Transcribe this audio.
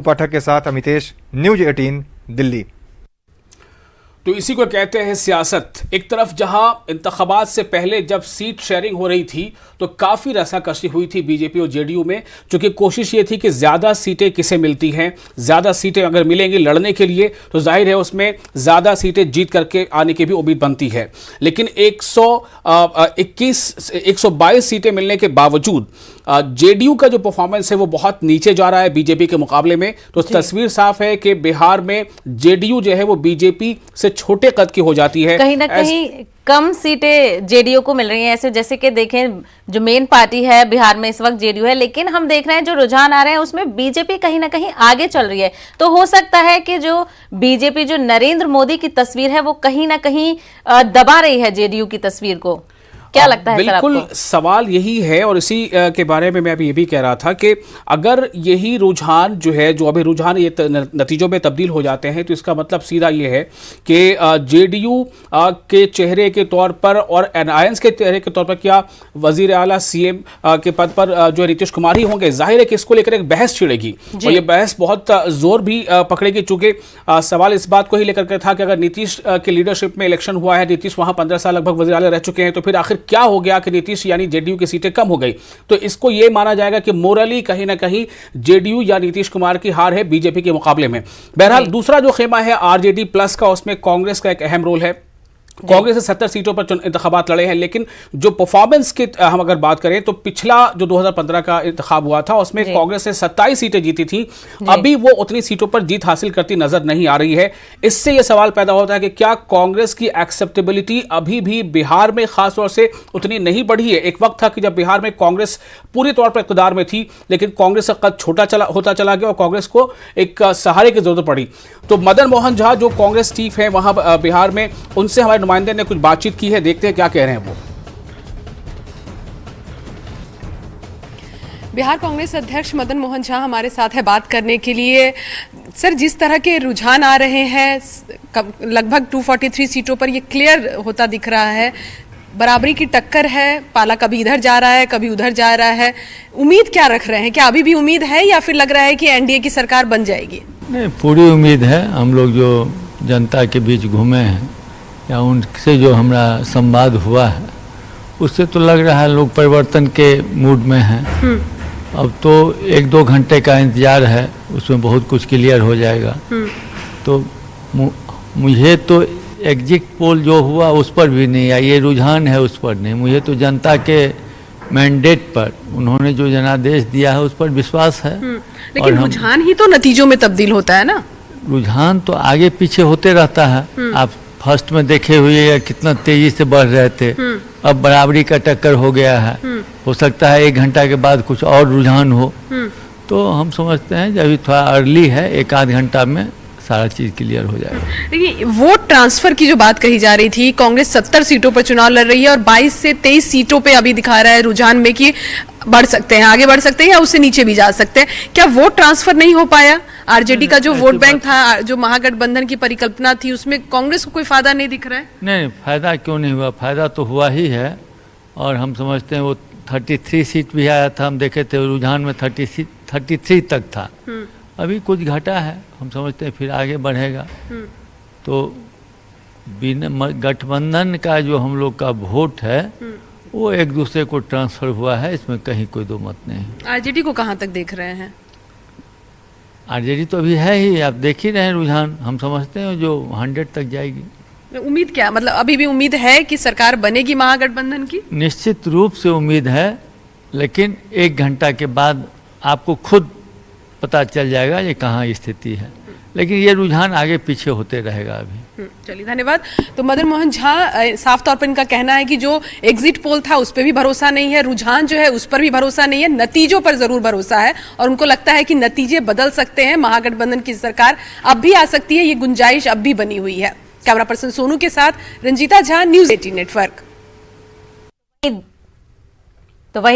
पाठक के साथ अमितेश, न्यूज 18 दिल्ली। तो इसी को कहते हैं सियासत। एक तरफ जहां इंतखाबात से पहले जब सीट शेयरिंग हो रही थी तो काफ़ी रसाकशी हुई थी बीजेपी और जेडीयू में, क्योंकि कोशिश ये थी कि ज़्यादा सीटें किसे मिलती हैं, ज़्यादा सीटें अगर मिलेंगी लड़ने के लिए तो जाहिर है उसमें ज़्यादा सीटें जीत करके आने की भी उम्मीद बनती है। लेकिन 122 सीटें मिलने के बावजूद जेडीयू का जो परफॉर्मेंस है वो बहुत नीचे जा रहा है बीजेपी के मुकाबले में। तो तस्वीर साफ है कि बिहार में जेडीयू जो है वो बीजेपी से छोटे कद की हो जाती है। कहीं ना कहीं कम सीटें जेडीयू को मिल रही हैं, ऐसे जैसे कि देखें जो मेन पार्टी है बिहार में इस वक्त जेडीयू है, लेकिन हम देख रहे हैं जो रुझान आ रहे हैं उसमें बीजेपी कहीं ना कहीं आगे चल रही है। तो हो सकता है कि जो बीजेपी जो नरेंद्र मोदी की तस्वीर है वो कहीं ना कहीं दबा रही है जेडीयू की तस्वीर को। क्या लगता है बिल्कुल सर आपको? सवाल यही है और इसी के बारे में मैं अभी ये भी कह रहा था कि अगर यही रुझान जो है, जो अभी रुझान ये नतीजों में तब्दील हो जाते हैं तो इसका मतलब सीधा ये है कि जेडीयू के चेहरे के तौर पर और एनआईएन्स के चेहरे के तौर पर क्या वजीर आला सीएम के पद पर जो नीतीश कुमार ही होंगे। जाहिर है कि इसको लेकर एक बहस छिड़ेगी और ये बहस बहुत जोर भी पकड़ेगी, चूंकि सवाल इस बात को ही लेकर के था कि अगर नीतीश के लीडरशिप में इलेक्शन हुआ है, नीतीश वहां 15 साल लगभग वजीर आला रह चुके हैं, तो फिर आखिर क्या हो गया कि नीतीश यानी जेडीयू की सीटें कम हो गई। तो इसको यह माना जाएगा कि मोरली कहीं ना कहीं जेडीयू या नीतीश कुमार की हार है बीजेपी के मुकाबले में। बहरहाल दूसरा जो खेमा है आरजेडी प्लस का, उसमें कांग्रेस का एक अहम रोल है। कांग्रेस ने 70 सीटों पर इंतखाबात लड़े हैं, लेकिन जो परफॉर्मेंस की हम अगर बात करें तो पिछला जो 2015 का इंतखाब हुआ था उसमें कांग्रेस ने 27 सीटें जीती थी। अभी वो उतनी सीटों पर जीत हासिल करती नजर नहीं आ रही है। इससे यह सवाल पैदा होता है कि क्या कांग्रेस की एक्सेप्टेबिलिटी अभी भी बिहार में खासतौर से उतनी नहीं बढ़ी है। एक वक्त था कि जब बिहार में कांग्रेस पूरी तौर पर इक़्तिदार में थी, लेकिन कांग्रेस का कद छोटा होता चला गया और कांग्रेस को एक सहारे की जरूरत पड़ी। तो मदन मोहन झा जो कांग्रेस चीफ है वहां बिहार में, उनसे हमारे नुमाइंदे ने कुछ बातचीत की है, देखते हैं क्या कह रहे हैं वो। बिहार कांग्रेस अध्यक्ष मदन मोहन झा हमारे साथ है बात करने के लिए। सर, जिस तरह के रुझान आ रहे हैं लगभग 243 सीटों पर ये क्लियर होता दिख रहा है, बराबरी की टक्कर है, पाला कभी इधर जा रहा है कभी उधर जा रहा है। उम्मीद क्या रख रहे हैं? क्या अभी भी उम्मीद है या फिर लग रहा है कि एनडीए की सरकार बन जाएगी? नहीं, पूरी उम्मीद है। हम लोग जो जनता के बीच घूमे हैं या उनसे जो हमारा संवाद हुआ है उससे तो लग रहा है लोग परिवर्तन के मूड में हैं। अब तो 1-2 घंटे का इंतजार है, उसमें बहुत कुछ क्लियर हो जाएगा। तो मुझे तो एग्जिट पोल जो हुआ उस पर भी नहीं, या ये रुझान है उस पर नहीं, मुझे तो जनता के मैंडेट पर उन्होंने जो जनादेश दिया है उस पर विश्वास है। लेकिन रुझान ही तो नतीजों में तब्दील होता है ना। रुझान तो आगे पीछे होते रहता है। आप फर्स्ट में देखे हुए कितना तेजी से बढ़ रहे थे, अब बराबरी का टक्कर हो गया है। हो सकता है 1 घंटा के बाद कुछ और रुझान हो। तो हम समझते हैं जब थोड़ा अर्ली है, 1-8 घंटा में सारा चीज क्लियर हो जाएगा। देखिए, वोट ट्रांसफर की जो बात कही जा रही थी, कांग्रेस 70 सीटों पर चुनाव लड़ रही है और 22 से 23 सीटों पे अभी दिखा रहा है रुझान में कि बढ़ सकते हैं, आगे बढ़ सकते हैं या उससे नीचे भी जा सकते हैं। क्या वोट ट्रांसफर नहीं हो पाया? आरजेडी का जो वोट बैंक था, जो महागठबंधन की परिकल्पना थी, उसमें कांग्रेस को कोई फायदा नहीं दिख रहा है? नहीं, फायदा क्यों नहीं हुआ? फायदा तो हुआ ही है। और हम समझते हैं वो 33 सीट भी आया था, हम देखे थे रुझान में 33 तक था। अभी कुछ घटा है, हम समझते हैं फिर आगे बढ़ेगा। तो बिना गठबंधन का जो हम लोग का वोट है वो एक दूसरे को ट्रांसफर हुआ है, इसमें कहीं कोई दो मत नहीं। आरजेडी को कहां तक देख रहे हैं? आरजेडी तो अभी है ही, आप देख ही रहे हैं रुझान। हम समझते हैं जो 100 तक जाएगी। उम्मीद क्या, मतलब अभी भी उम्मीद है कि सरकार बनेगी महागठबंधन की? निश्चित रूप से उम्मीद है, लेकिन 1 घंटा के बाद आपको खुद पता चल जाएगा ये कहाँ स्थिति है। लेकिन ये रुझान आगे पीछे होते रहेगा अभी। चलिए, धन्यवाद। तो मदन मोहन झा, साफ तौर पर इनका कहना है कि जो एग्जिट पोल था उस पर भी भरोसा नहीं है, रुझान जो है उस पर भी भरोसा नहीं है, नतीजों पर जरूर भरोसा है और उनको लगता है कि नतीजे बदल सकते हैं, महागठबंधन की सरकार अब भी आ सकती है, ये गुंजाइश अब भी बनी हुई है। कैमरा पर्सन सोनू के साथ रंजीता झा, न्यूज 18 नेटवर्क। तो वही